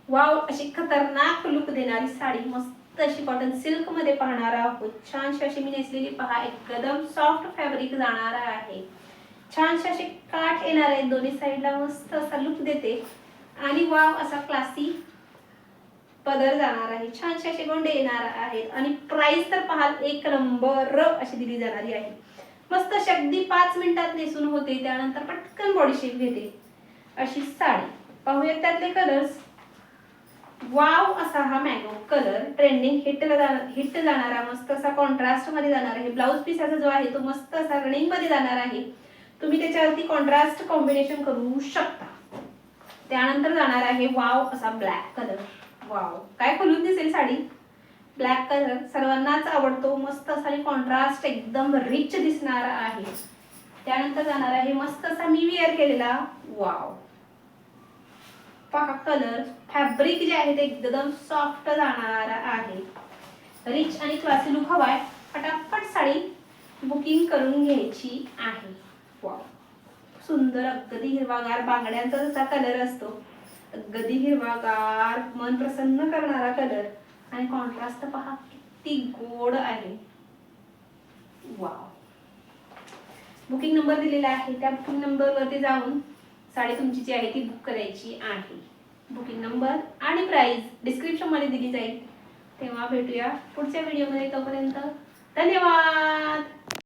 Wow, अशी खतरनाक look देणारी साडी, मस्त अशी कॉटन सिल्क मध्ये पाहणार आहोत. छानशी अशी मी नेसलेली पहा, एकदम सॉफ्ट फॅब्रिक जाणार आहे. छानसे असे काठ येणार आहेत दोन्ही साईडला, मस्त असा लुक देते. आणि वाव, असा क्लासी पदर जाणार आहे. छानसे असे गोंडे येणार आहेत. आणि प्राइस तर पाहाल एक नंबर अशी दिली जाणारी आहे. मस्त अशी अगदी 5 मिनिटात नेसून होते. त्यानंतर पटकन बॉडी शेप घेते अशी साडी. पाहूयात त्यातले कलर्स. वाव, असा हा मँगो कलर ट्रेंडिंग हिट जाणारा, मस्त असा कॉन्ट्रास्ट मध्ये जाणार आहे. ब्लाउज पीस असा जो आहे तो मस्त असा रनिंग मध्ये जाणार आहे. तुम्ही त्याच्यावरती कॉन्ट्रास्ट कॉम्बिनेशन करू शकता. त्यानंतर जाणार आहे वाव, असा ब्लॅक कलर. वाव, काय खोलून दिसेल साडी. ब्लॅक कलर सर्वांनाच आवडतो. मस्त असा कॉन्ट्रास्ट एकदम रिच दिसणार आहे. त्यानंतर जाणार आहे मस्त असा मी वेअर केलेला वाव, पहा कलर. फॅब्रिक जे आहे ते एकदम सॉफ्ट जाणार आहे. रिच आणि क्लासी लुक हवाय, पटापट साडी बुकिंग करून घ्यायची आहे. वाव, सुंदर अगदी हिरवागार बांगड्यांचा जसा कलर असतो, अगदी हिरवागार मन प्रसन्न करणारा कलर. आणि कॉन्ट्रास्ट पहा किती गोड आहे. वाव, बुकिंग नंबर दिलेला आहे, त्या बुकिंग नंबर वरती जाऊन साडी तुमची जी आहे ती बुक करायची आहे. बुकिंग नंबर आणि प्राइस डिस्क्रिप्शन मध्ये दिली जाईल. तेव्हा भेटूया पुढच्या व्हिडिओमध्ये. तोपर्यंत धन्यवाद.